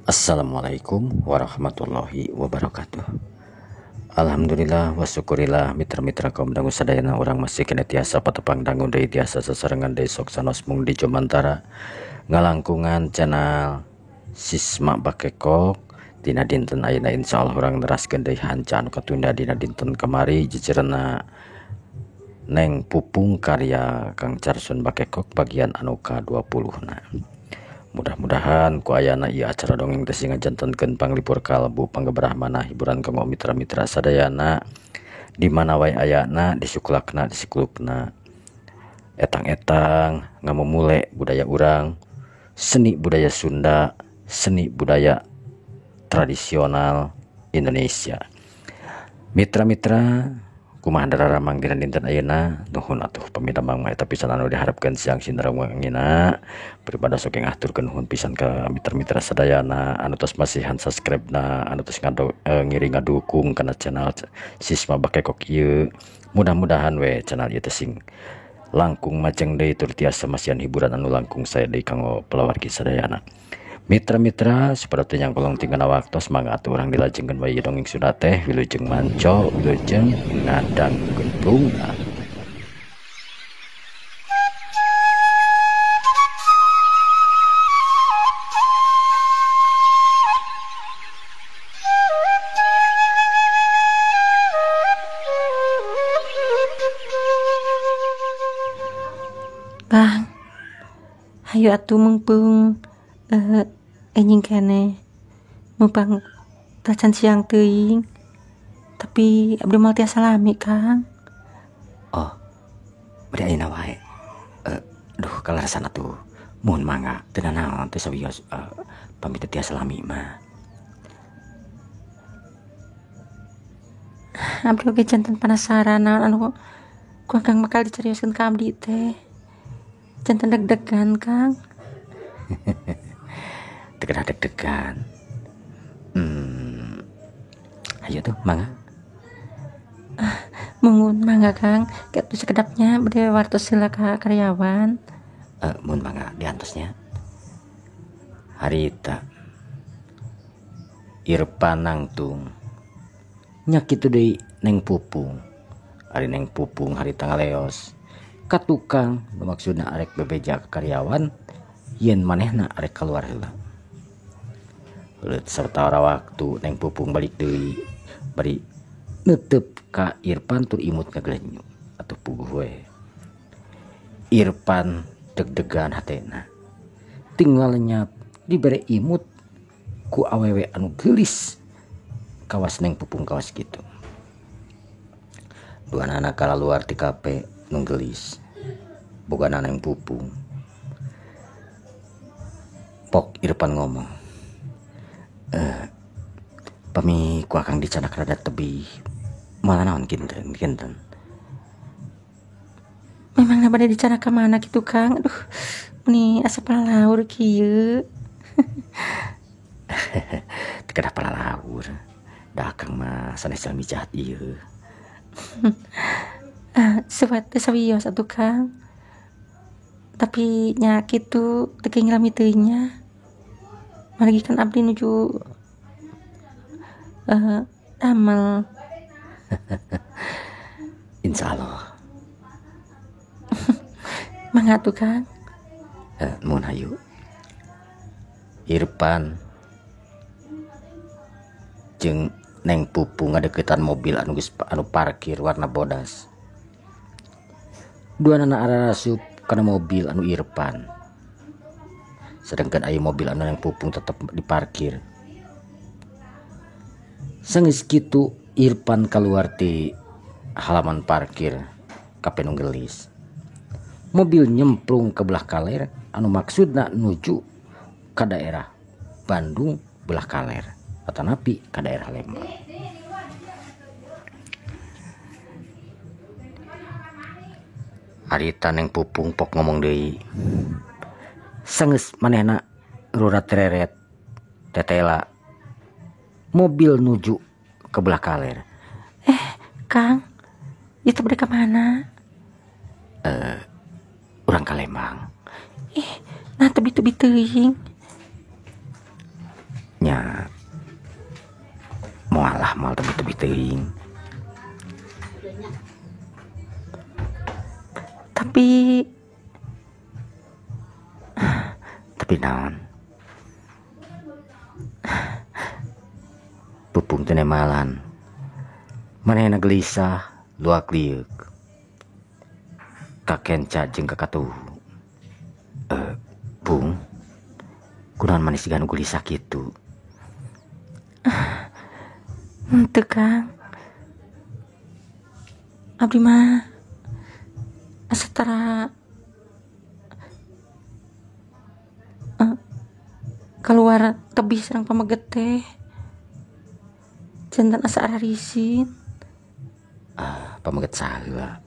Assalamualaikum warahmatullahi wabarakatuh. Alhamdulillah wa syukurillah mitra-mitra kaum dangu sadayana orang masih kena tiasa patepang dangu deui tiasa sesarengan deui sok sanos mung di Jomantara ngalangkungan channel Sisma Bakekok dina dinten ayeuna insyaallah urang neraskeun deui hanca anu katunda dina dinten kamari jejerena Neng Pupung karya Kang Carsun Bakekok bagian anu ka-20 na. Mudah-mudahan ku ayana ieu acara dongeng teh ngajantenkeun panglipur kalbu panggeberah manah hiburan kanggo mitra-mitra sadayana di mana wae ayana di sukulakna di sikulukna etang-etang ngamumule budaya urang, seni budaya Sunda, seni budaya tradisional Indonesia. Mitra-mitra kumaha dararamang dina dinten ayeuna nuhun atuh pamidamang mah eta pisan anu diharapkeun siang sinarengina pribada saking aturkeun nuhun pisan ka mitra-mitra sadayana anu tos masihan subscribe-na anu tos ngiring ngadukung kana channel Sisma Bakekok ieu. Mudah-mudahan we channel ieu teh sing langkung majeng deui tur tiasa masihan hiburan anu langkung sae deui kanggo palawargi sadayana. Mitra-mitra seperti yang kolong tinggal waktu semangat orang dilajengkeun bayi dongeng sudah teh wilujeng manco wilujeng ngadang gentung. Bang, hayu atuh mengpung enjing kene mumpang tacan siang teuing tapi abdi moal tiasa lami Kang. Oh bari ayeuna wae duh kalarasan atuh mun mangga teu naon teh sawios pamit tiasa lami mah. Abdi oge janten penasaran naon anu ku Kang bakal dicarioskeun ka abdi teh. Janten deg-degan Kang. Tegana deg-degan. Ayo tuh mangga. Mungun mangga Kang, kitu sakedapnya bade wartos heula ka karyawan. Mun mangga diantosnya. Harita Irpan nangtung. Nya kitu deui Neng Pupung. Ari Neng Pupung harita ngaleos ka tukang maksudna arek bebeja ka karyawan yen manehna arek keluar heula. Serta waktu Neng Pupung balik deui bari neuteup ka Irpan tur imut ngaglenyu atuh puguh we. Irpan deg-degan hatena tinggal lenyap dibere imut ku awewe anu geulis kawas Neng Pupung kawas kitu. Duanana kalaluar ti kape nu geulis bogana Neng Pupung. Pok Irpan ngomong, pami ku akang dicanak rada tebih malah naon kinten. Memang na bade dicanak ka mana kitu Kang? Aduh, meni asa palalaur kieu. Teu kada palalaur. Da akang mah sanes jalmi jahat ieu. Sewat teh sawios atuh Kang. Tapi nya kitu teu ngalami teuing nya. Margi kan abdi nuju amal. Insyaallah. Mangga tuh Kang. Mun hayu. Irpan jeung Neng Pupung ngadeukeutan mobil anu parkir warna bodas. Duanana ararasup kana mobil anu Irpan. Sedangkan aya mobil anu Neng Pupung tetep diparkir. Sageus kitu Irpan keluar ti halaman parkir kape nu geulis. Mobil nyemplung ke belah kaler anu maksudna nuju ka daerah Bandung belah kaler atanapi ka daerah Lembang. Harita Neng Pupung pok ngomong deui. Sageus manehna rurat tereret tetela mobil nuju ke belah kaler. Kang, itu bade ka mana? Urang ka Lembang. Nah tebi-tebi teuing. nya mualah mal tebi-tebi teuing. Tapi naon pupung teu nemalan manehna gelisah luak liuk kakenca jeung kakatuh. Bung, kunaon manis ganu gelisah kitu? Henteu Kang, abdi mah asatara keluar tebih sareng pamaget teh jantan asa ararisin. Pamaget saheula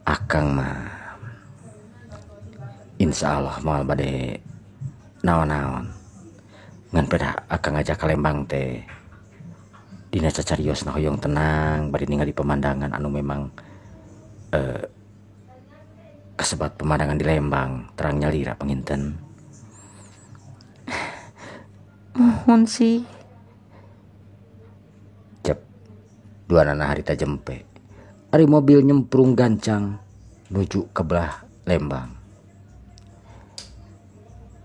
akang mah insya Allah moal bade naon-naon ngan peda akang ngajak ka Lembang teh dina cacariosna hoyong tenang bari ningali pemandangan anu memang kasebat pemandangan di Lembang terang nyalira panginten. Mohon sih Cep duanana harita jempe ari mobil nyemprung gancang nuju ke belah Lembang.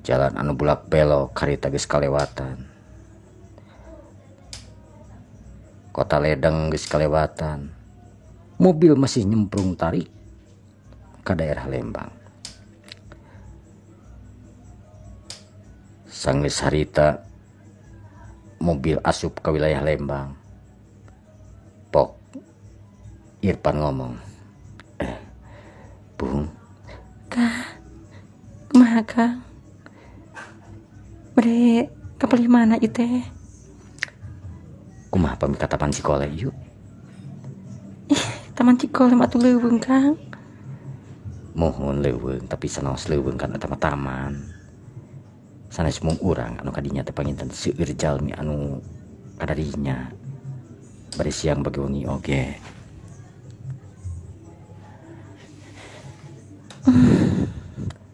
Jalan anu bulak belok harita geus kalewatan, kota Ledeng geus kalewatan, mobil masih nyemprung tarik ke daerah Lembang. Sanggeus harita mobil asup ke wilayah Lembang, pok Irfan ngomong, Bung, kumaha Kang? Bade kapalih mana ieu teh? kumaha pami ka Taman Cikole yuk? Taman Cikole mah atuh leuweung Kang. Mohon leuweung tapi sanaos leuweung kana eta mah taman. Sanes mung urang anu kadinya teh panginten seueur jalmi anu kadarinya. Bari siang bagi wengi oge.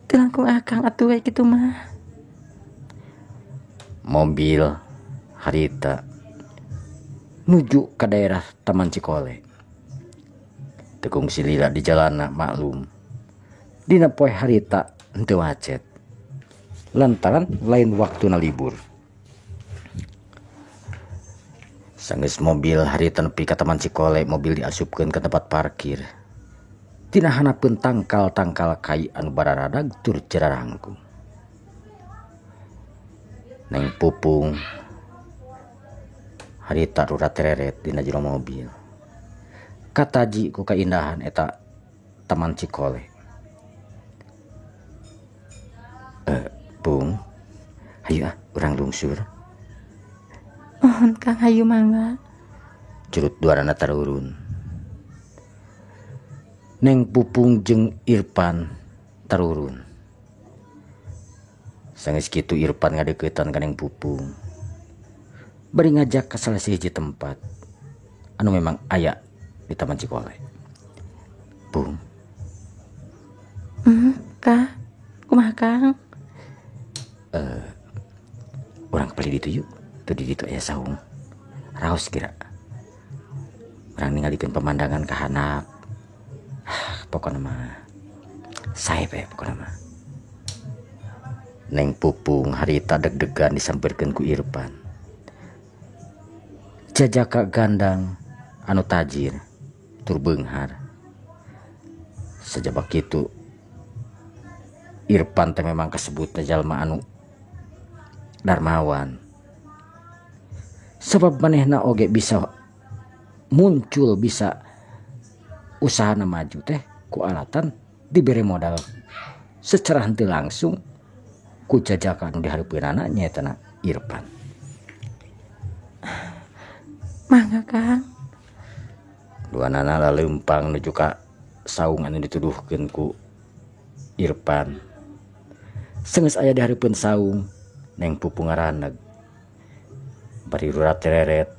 Teu langkung akang atuh we kitu mah. Mobil harita nuju ke daerah Taman Cikole. Tekung silila di jalana maklum dina poe harita henteu macet lantaran lain waktuna libur. Sanggeus mobil harita nepi ka Taman Cikole, mobil diasupkeun ke tempat parkir. Tina hanapeun tangkal-tangkal kai anu bararadag tur cerarangkung. Neng Pupung harita rurat tereret dina jero mobil. Kataji ku kaindahan eta Taman Cikole. Bung, hayu urang lungsur. Mohon Kang hayu mangga. Curut duarana tarurun. Neng Pupung jeung Irfan tarurun. Sanggeus kitu Irfan ngadeuketan ka Neng Pupung. Bari ngajak ka salah siji tempat anu memang aya di Taman Cikole. Bung. Kang, kumaha Kang? Urang kepali ditu yuk. Tuh di ditu aya saung. Raos kira. Urang ningalikeun pemandangan ka handap. Pokona mah sae we pokona mah. Neng Pupung harita deg-degan disampeurkeun ku Irfan. Jajaka gandang anu tajir tur beunghar. Sajabak kitu Irfan teh memang kasebutna jalma anu darmawan. Sebab manehna oge bisa muncul, bisa usahana maju teh ku alatan dibere modal secara henteu langsung ku jajaka anu dihareupeunana nyaetana Irfan. Mangga Kang. Duanana laleumpang nuju ka saung anu dituduhkeun ku Irfan. Senggeus aya di hareupeun saung, Neng Pupung ngaraneg. Bari rurat tereret,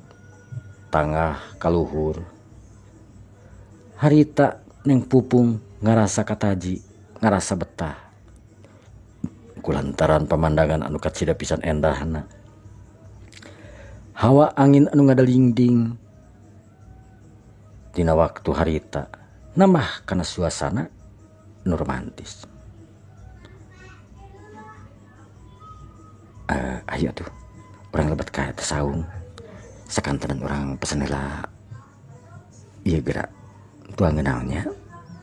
tangah kaluhur. Harita Neng Pupung ngarasa kataji, ngarasa betah. kulantaran pemandangan anu kacida pisan endahna. Hawa angin anu ngadalingding dina waktu harita nambah kana suasana anu romantis. Ayo tuh orang lebat kaya tersaung sakantenan orang pesen heula ieu gerak tuang ngeunalnya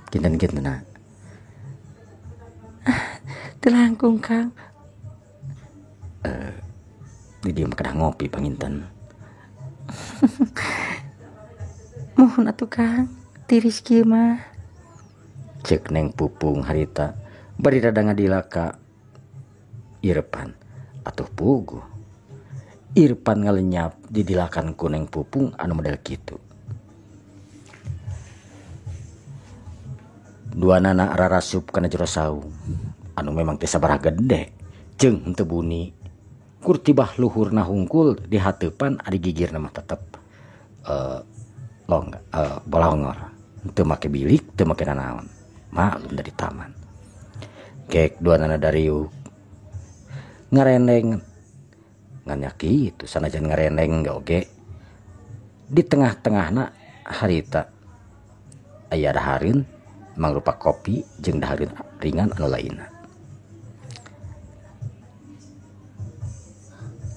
kinten-kintena. Teu langkung Kang. Di dieu mah kedah ngopi panginten. Mohon atuh Kang, tiris kieu mah. Ceuk Neng Pupung harita bari rada ngadilaka Irpan atuh puguh. Irpan ngalenyap didilakan ku Neng Pupung anu model kitu. Duanana rarasup kana jero saung anu memang teu sabaraha gede jeung henteu bunyi. Kur tibah luhurna hungkul di hateupan adi gigirna mah tetep bolongor. Teu make bilik, teu make nanaon. Maklum dari taman. Kek duanana dariuk ngareneng ngan nya kitu sanajan ngareneng oge di tengah-tengahna harita aya dahareun mangrupa kopi jeung dahareun ringan anu lainna.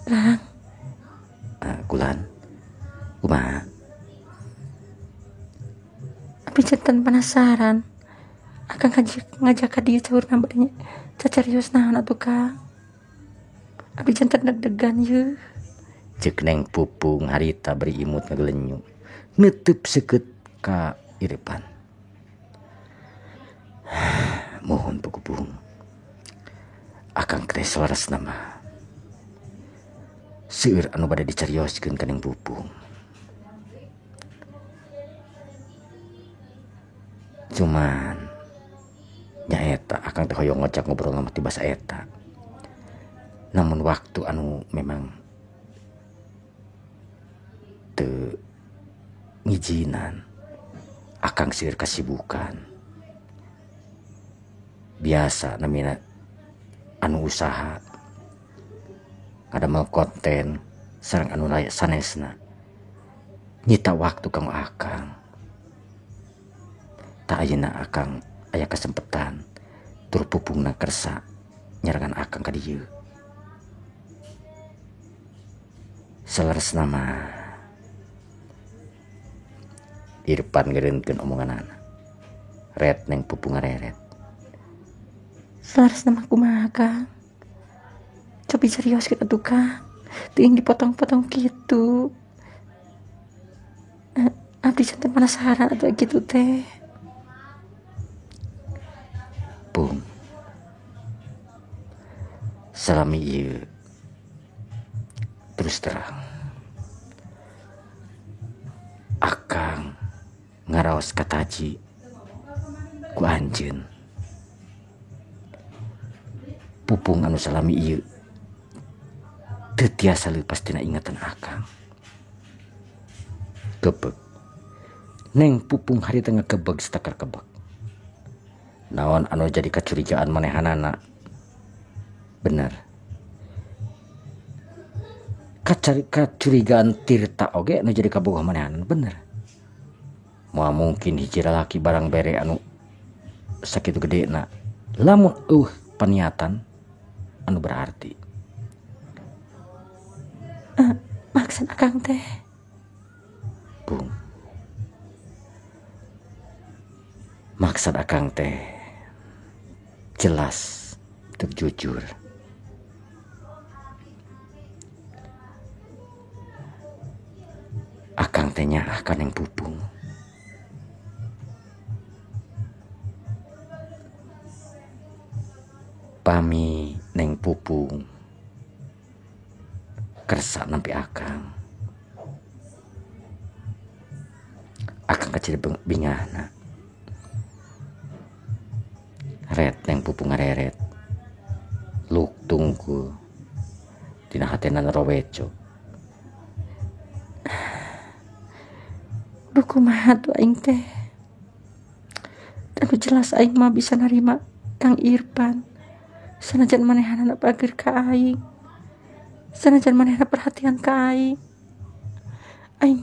Lang, Kulan kumaha? abi janten penasaran. Akang ngajak ka dieu caurna bade cacarios naon atuh Kang. Abi janten deg-degan yeuh. Ceuk Neng Pupung harita beri imut ngagelenyu neuteub seukeut ka Irpan. Mohon Pupung, akang teh salarasna mah seueur anu bade dicarioskeun ka Neng Pupung. Cuman nyaeta akang teh hoyong ngojak ngobrol nama ti basa eta. Namun waktu anu memang teu ngijinan akang seueur kasibukan. Biasa namina anu usaha ngadamel konten sareng anu layak sanesna nyita waktu kanggo akang. Tak ayeuna akang aya kasempetan tur Pupungna kersa nyarangan akang ka dieu. Salaresna mah Irpan ngeureunkeun omonganana. Ret Neng Pupung ngareret. Salarasna mah kumaha Kang? Cobi serius kita tuh Kang. Teu ing dipotong-potong kitu. Abdi janten penasaran atuh kitu teh. Pung, salami ieu terus terang akang ngaraos kataji ku anjeun. Pupung anu salami ieu teu tiasa leupas tina ingatan akang. Kebek Neng Pupung harita ngakebeg setakar kebeg. Naon anu jadi kacurigaan manehanana? Bener. Kacurigaan Tirta oge anu jadi kabogoh manehanana bener. Moal mungkin hiji lalaki barang bere anu sakitu gedena. Lamun paniatan anu berarti. Maksud akang teh Bung, maksud akang teh jelas terjujur. Akang teh nyaah ka Neng Pupung. Pami Neng Pupung kersa nampi akang. Akang kecil bingahna. Ret Neng Pupung ngareret. Luk tungku dina hatena roweco. duh kumaha tuh aing teh. Anu jelas aing mah bisa narima Kang Irpan. Sanajan manehana bageur ka aing, sanajan manehna perhatian ka aing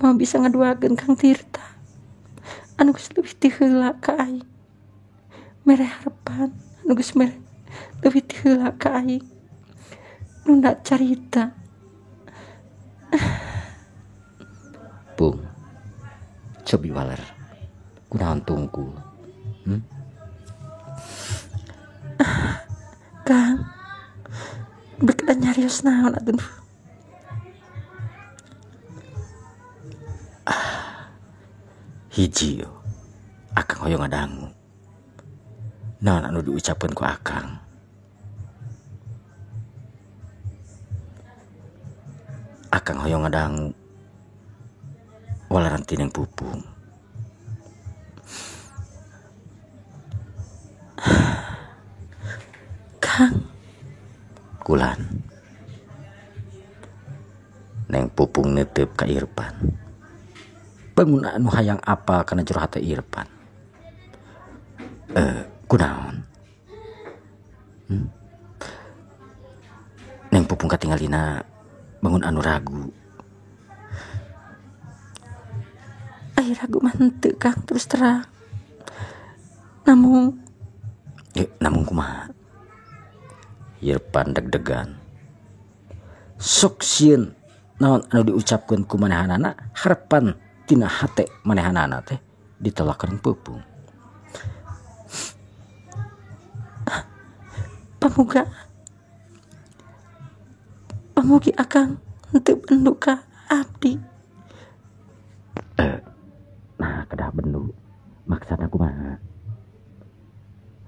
mah bisa ngaduakeun Kang Tirta anu geus leuwih ti heula ka aing, mere harapan anu geus mere leuwih ti heula ka aing, nu da carita. Pung, cobi waler kunaon tungku. Kang, berkedan nyarios naon atuh? Hiji yo, akang hoyong ngadangu. Naon anu diucapkeun ku akang. Akang hoyong ngadangu walaran tineng pupung. Kang, Kulan neng pupung neuteup ka Irpan. Bangun anu hayang apa kana jero hate Irpan. Kunaon? Neng pupung katinggalina bangun anu ragu. ai ragu mah henteu Kang, terus terang. Namun Kumaha? Irpan deg-degan. Sok sieun naon anu diucapkeun ku manehanana harapan tina hate manehanana teh ditolakkeun pupung. Pamugi akang henteu bendu ka abdi. Nah kedah bendu maksana kumaha?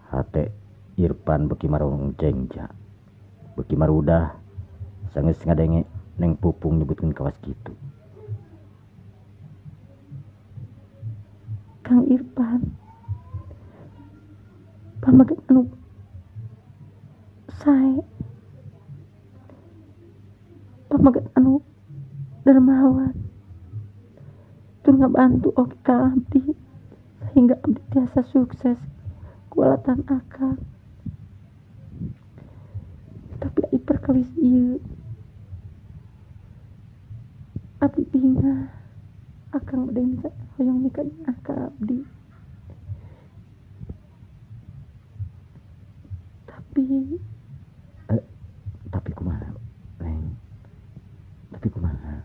Hate Irpan beki marong jengja, beki marudah sangeus ngadenge neng pupung nyebutkeun kawas kitu. Kang Irpan, pamageun anu sae, pamageun anu dermawan, tur ngabantu oge ka abdi sehingga abdi tiasa sukses kualatan akang. Tapi ai perkawis ieu abdi bingah akang bade mika hoyong mika nyaah ka abdi. Tapi kumaha neng? Tapi kumaha?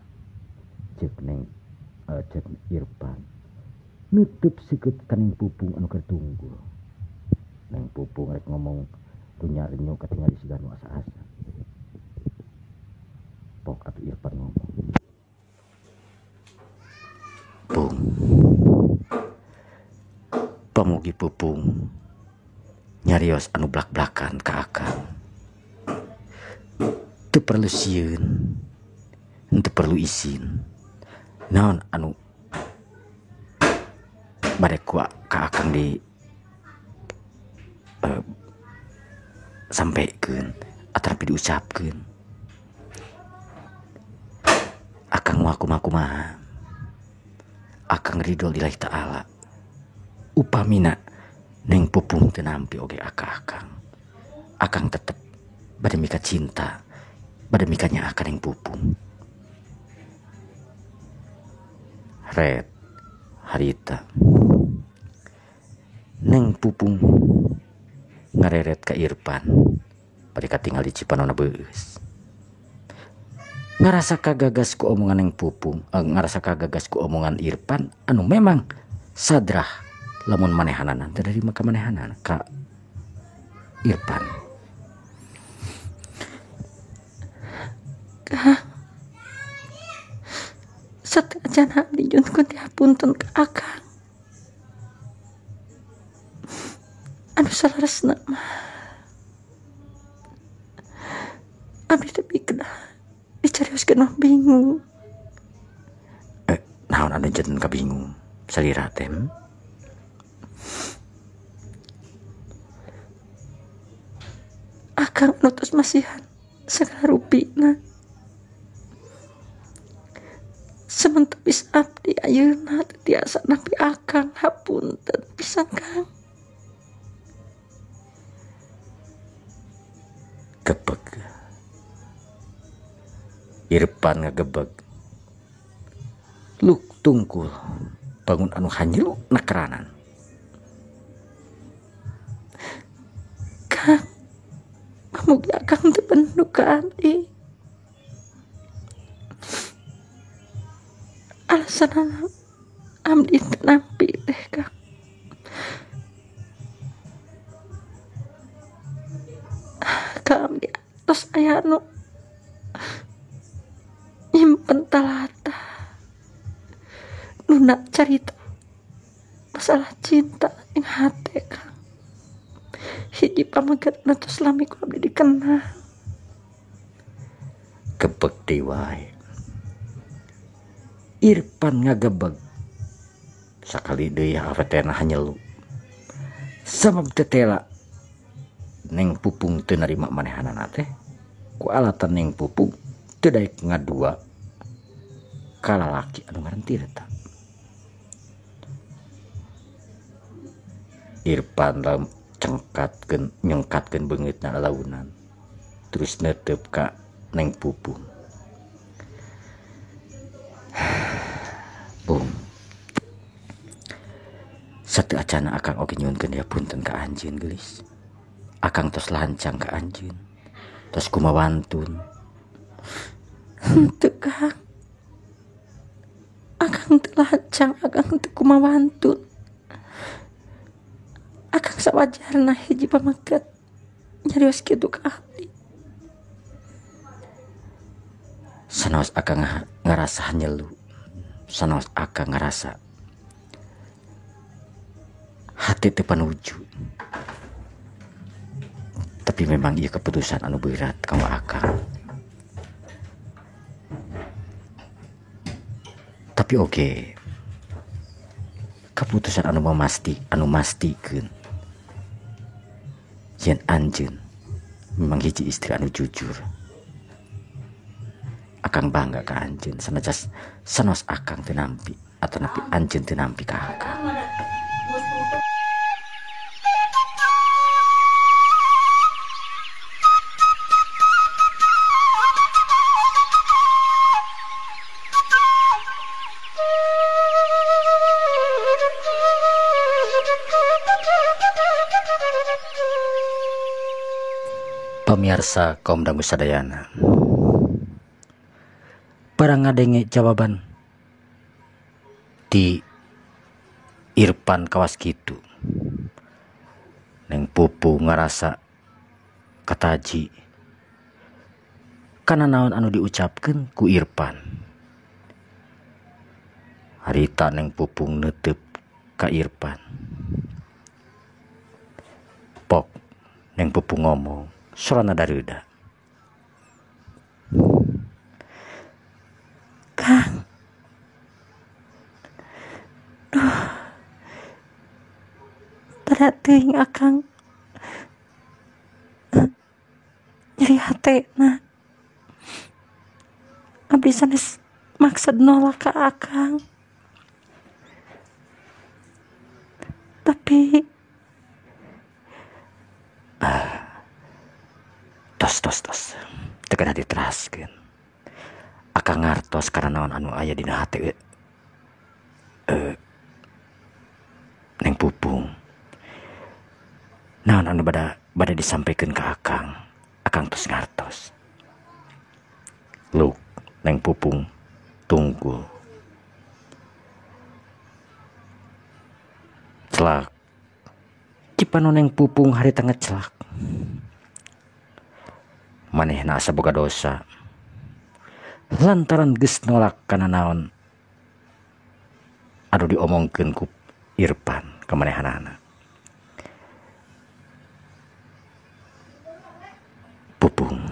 Cek neng cek Irpan nutup sikut ka neng pupung anu keur tunggul. Neng pupung rek ngomong renyo katingali siganu asa-asa. Pok atuh Irpan ngomong. Pung, pamugi pupung nyarios anu blak-blakan ka akang. Teu perlu sieun, teu perlu izin. Naon anu bade ku ka akang di sampeikeun atrapi diucapkeun. Akang moal kumaha? Akang ridho lillahi ta'ala. Upamina neng pupung teu nampi oge akang. Akang tetep bade mika cinta, bade mika nyaah ka neng pupung. Red harita neng pupung ngareret ka Irpan bade katinggal di Cipanonna beus. Ngarasa kagagas ku omongan neng pupung, ngarasa kagagas ku omongan Irpan anu memang sadrah lamun manehanana teu dari maka manehanana ka Irpan. Kang, sateajan abdi nyuhun dihapunten ka akang. Anu salaresna mah abdi teh kedah dicarioskeun mah bingung. Naon anu janten kabingung salira teh? Akang anu tos masihan sagala rupina. Sementepis abdi ayeuna teu tiasa nampi akang, hapunten pisan Kang. Irpan ngagebeg, "Luk tungkul, bangun anu hanyelu nekeranan." Kang, mugi akang teu penuh ka abdi. Alasanna abdi teu nampi teh Kang. Ka abdi tos aya anu nyimpen talata nuna carita masalah cinta yang hate Kang. Hiji pamaget anu tos lami ku abdi dikenal. Gebeg deui wae. Irpan ngagebeg, sakali deui avetena hanyelu. Samab tetela Neng Pupung teu narima manehanana teh, ku alatan Neng Pupung teu daek ngadua ka lalaki anu ngaran Tirta. Irpan lam nyengkatkeun beungeutna lalaunan, terus neuteup ka Neng Pupung. Bung, sateu acana akang oge nyuhunkeun hapunten ka anjeun geulis. Akang tos lancang ka anjeun, tos kumawantun. Henteu Kang. Akang teu lancang, akang teu kumawantun. Akang sawajarna hiji pamaget nyarios kitu ka abdi. Sanaos akang ngarasa hanyelu, sanaos akang ngarasa hati teu panuju. Tapi memang ieu keputusan anu berat kanggo akang. Tapi oge keputusan anu mastikeun yen anjeun memang hiji istri anu jujur. Akang bangga ka anjeun sanaos akang teu nampi atau napi anjeun teu nampi ka akang. Pemirsa kaum dangu sadayana, barang ngadenge jawaban di Irpan kawas kitu. Neng Pupu ngarasa kataji kana naon anu diucapkeun ku Irpan. Harita Neng Pupung neuteup ka Irpan. Pok Neng Pupung ngomong, sorana dareuda. Kang, tada teuing akang nyeri hatena. Abdi sanes maksud nolak ka akang. Tapi Tos teu kana diteraskeun. Akang ngartos kana naon anu aya dina hate Neng Pupung. Naon anu bada disampaikan ka akang. Akang tos ngartos. Luk Neng Pupung tunggul. Celak cipano Neng Pupung harita ngecelak. Manehna asa boga dosa lantaran geus nolak kana naon anu diomongkeun ku Irpan ka manehanana. Pupung,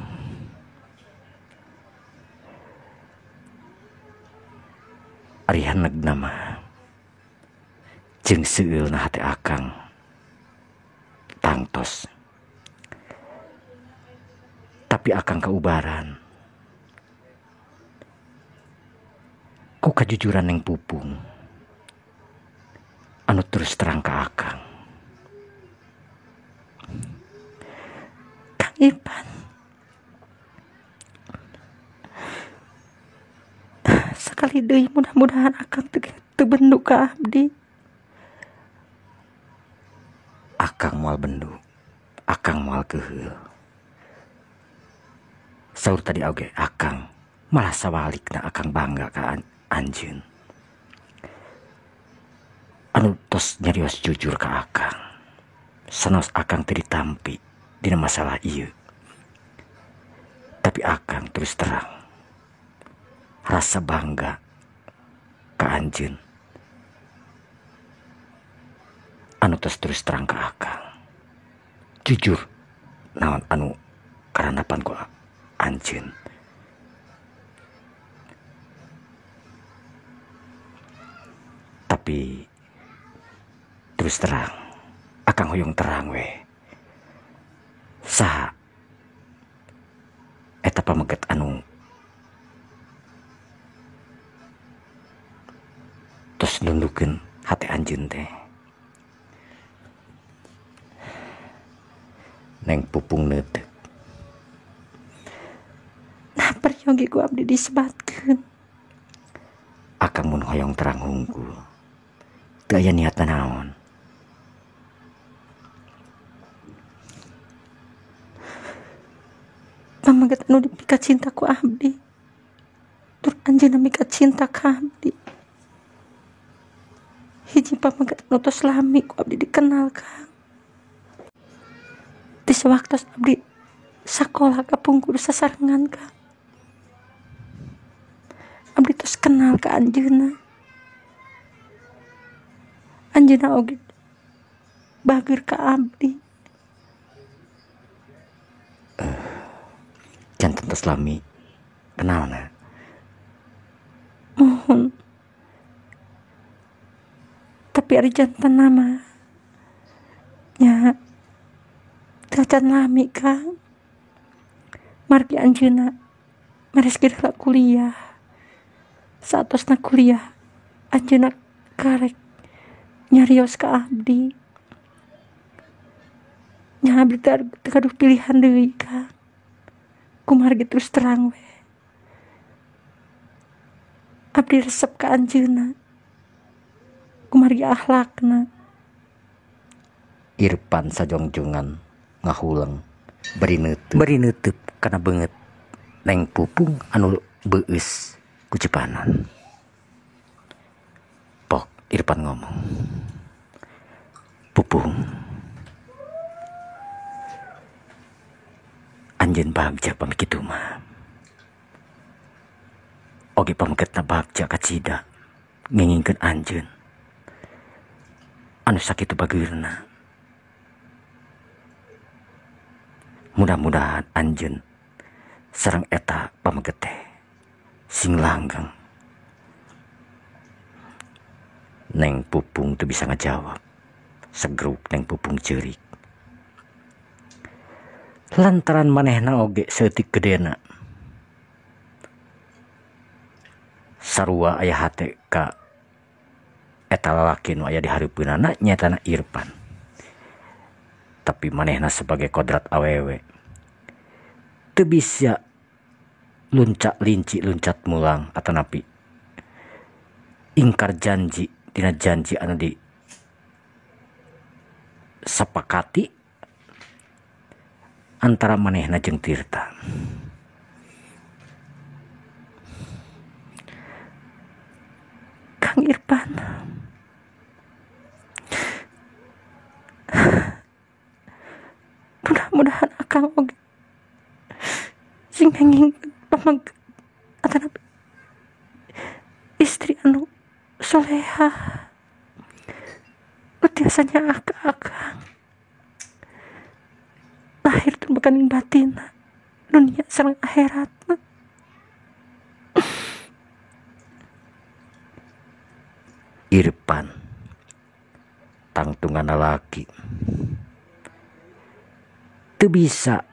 ari handegna mah jeung seueulna hate akang tangtos. Tapi akang kaubaran ku kajujuran Neng Pupung anu terus terang ka akang. Kang Irpan, sakali deui mudah-mudahan akang teu bendu ka abdi. Akang moal bendu, akang moal keheul. Saur tadi oge akang malah sawalikna akang bangga ka anjeun. Anu tos nyarios jujur ka akang, sanos akang teu ditampi dina masalah ieu. Tapi akang terus terang rasa bangga ka anjeun. Anu tos terus terang ka akang, jujur naon anu karanapan ku anjeun. Tapi terus terang akang hoyong terang we, saha eta pameget anu tos nundukeun hati anjeun teh. Neng Pupung neuteuk. Nah peryogi ku abdi disebatkeun. Akang mun hoyong terang hungkul, teu aya niatna naon. Pamaget anu dipika cinta ku abdi. Tur anjeunna mika cinta ka abdi. Hiji pamaget anu tos lami ku abdi dikenal Kang. Di sewaktos abdi sakola ka Pungkur sasarengan Kang. Abdi tos kenal ka anjeunna. Anjeunna oge bageur ka abdi. Janten tos lami kenalna. Mohon. Tapi ari janten nama nya can lami Kang. Margi anjeunna meres geus kuliah. Saatosna kuliah anjeunna karek nyarios ka abdi. Nya abdi teu gaduh pilihan deui Kang. Kumargi terus terang we. Abdi resep ka anjeunna. Kumargi akhlakna. Irpan sajongjungan ngahuleng beri neuteuk kana beungeut Neng Pupung anu beueus ku Cipanan. Pok Irpan ngomong, "Pupung, anjeun bagja pamit kitu mah. Oge pameketna bagja ka cida ngengingkeun anjeun. Anu sakitu bageurna. Mudah-mudahan anjeun sareng eta pameget teh sing langgeng." Neng Pupung teu bisa ngajawab. Segruk Neng Pupung ceurik. Lantaran manehna oge seutik gedena. Sarua aya hate ka eta lalaki nu aya di hareupeunana nyatana Irpan. Tapi manehna sebagai kodrat awewe teu bisa luncak linci luncat mulang atanapi ingkar janji dina janji anu di sapakati antara manehna jeung Tirta. Kang Irpan, mudah-mudahan akang oge sing ngengingkeun pamaget atanapi istri anu solehah nu tiasa nyaah ka akang. Lahir tun bakaning batinna, dunia sareng akhiratna. Irpan tangtungan lalaki teu bisa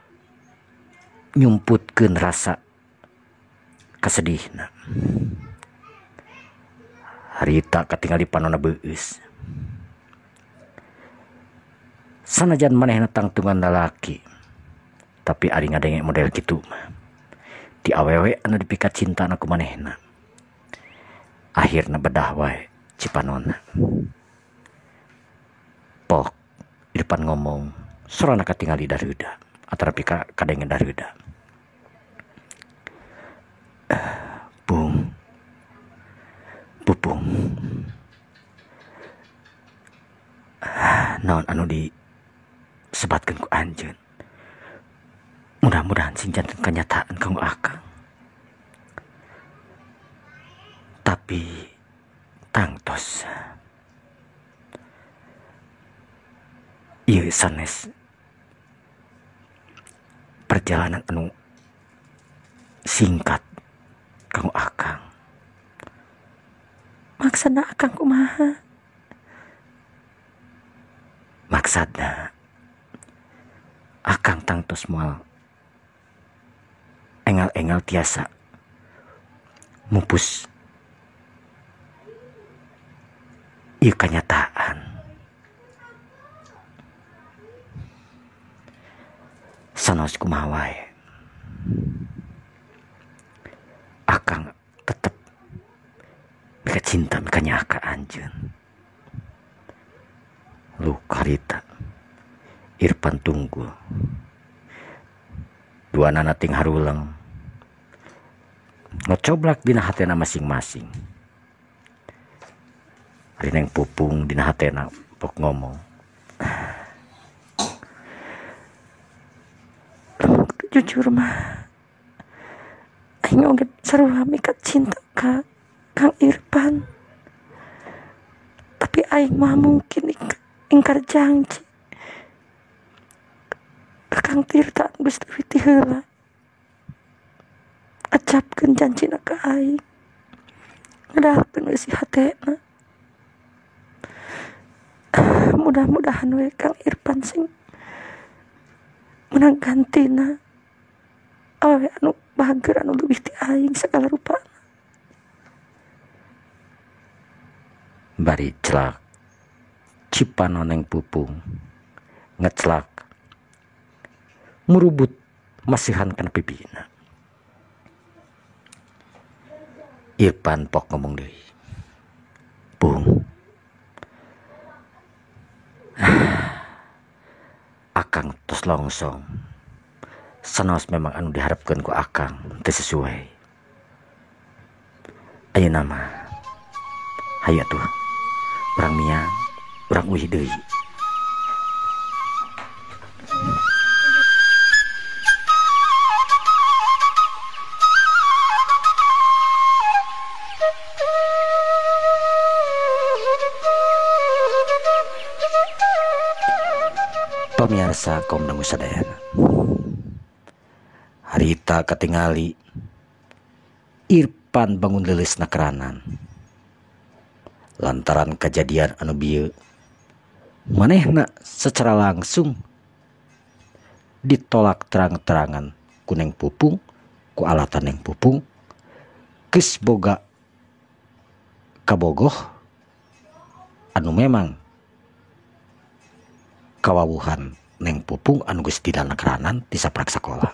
nyumputkeun rasa kasedihna. Harita katingali panonna beueus. Sanajan manehna tangtungan lalaki, tapi ari ngadenge model kitu mah di awewe anu dipika cinta ku manehna. Akhirna bedah wae Cipanona. Pok di depan ngomong sorana katingali dareuda atarapi kadengen dareuda. Bung Pupung, naon anu disebatkeun ku anjeun, mudah-mudahan sing janten kenyataan kanggo akang. Tapi tangtos ieu sanes perjalanan anu singkat kanggo akang. Maksudna akang kumaha? Maksudna akang tangtos moal engal-engal tiasa mupus ieu kenyataan. Sanos kumaha wae akang tetep mika cinta mika nyaka anjeun. Lu karita Irfan Tunggul dua nana ting haruleng ngocoblak dina hatena masing-masing. Ari Neng Pupung dina hatena pok ngomong, Jujur mah aing oge sarua mika cinta ka Kang Irfan. Tapi aing mah mungkin ingkar janji ka Kang Tirta geus leuwih ti heula. Acapkeun janjina ka aing, ngedalkeun we si hatena. Mudah-mudahan we Kang Irfan sing menang gantina awewe anu bahagia anu leuwih ti aing sagala rupana. bari celak Cipanon Neng Pupung ngecelak murubut masihan kana pipina. Irfan pok ngomong deui, Bung, akang tos longsong. Sanos memang anu diharapkeun ku akang teu sesuai. Ayeuna mah hayu atuh urang miang, urang uih deui. Pemirsa kaum dangu sadayana, harita katingali Irfan bangun leuleusna keranan lantaran kejadian anu bieu. Manehna secara langsung ditolak terang-terangan ku Neng Pupung, ku alatan Neng Pupung, geus boga kabogoh anu memang kawawuhan Neng Pupung anu geus didana keranan ti saprak sakola.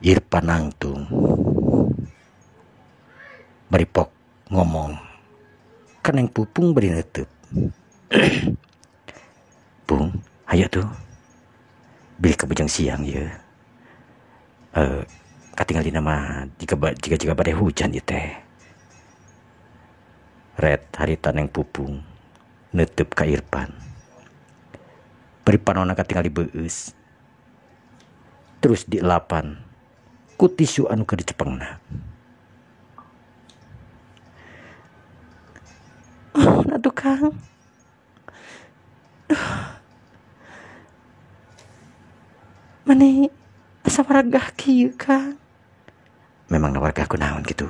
Irfan nangtung bari pok ngomong ka Neng Pupung bari neuteut, Bung, hayu tuh beli ka bujang siang ieu. Katinggal dina mah jika bade hujan ieu teh. Red harita Neng Pupung neuteub ka Irfan. Bari panonna katinggal dibeueus. Terus dielapan ku tisu anu keur dicepengna. Atuh Kang, maneh asa waragah kieu Kang. Memang warga aku naon gitu.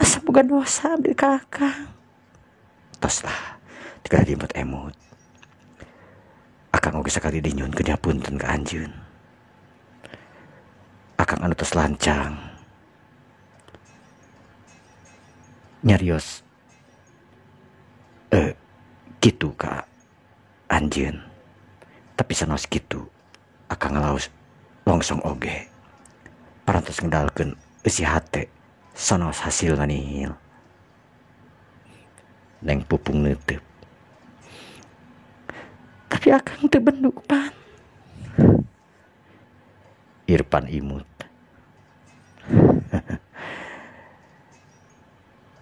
Asa boga dosa abdi ka Akang. Tos lah, tika diemut-emut. Akang oge sakali dinyuhunkeun hapunten ka anjeun. Akang anu tos lancang nyarios gitu ka anjeun. Tapi sanos gitu akang ngalaos longsong oge parantos ngendalkeun Isi hate sanos hasil nihil. Neng Pupung neuteup. Tapi akang teu benduk pan. Irpan imut.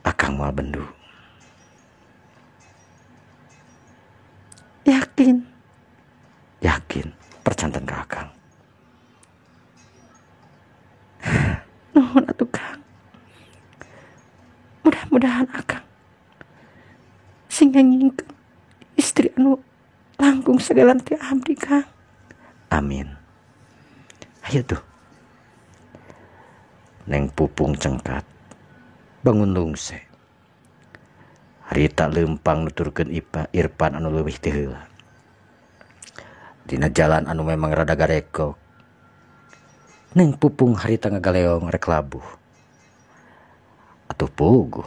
Akang moal bendu. Yakin. Yakin percanten ke akang. Nuhun atuh Kang. Mudah-mudahan akang sing nganyingkeun istri anu langkung segala ti abdi Kang. Amin. Ayo tuh. Neng Pupung cengkat. Bangun lungse. Harita lempang nuturkeun Irpan anu leuwih ti heula. Dina jalan anu memang rada garekok. Neng Pupung harita ngagaleong rek labuh. Atuh puguh.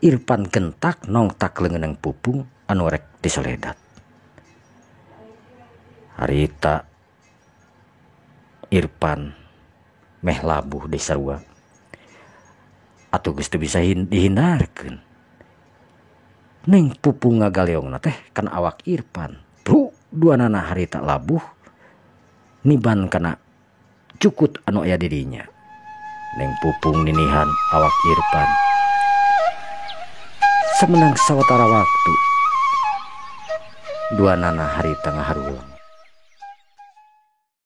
Irpan kentak nongtak leungeun Neng Pupung anu rek diseledat. Harita Irpan meh labuh di sarua. Atuh geus teu bisa dihindarkeun. Neng Pupung ngagaleongna teh kana awak Irpan. Bru duanana harita labuh niban kana cukut anu aya dirinya. Neng Pupung ninihan awak Irpan. Semenang sawatara waktu duanana harita ngaharulang.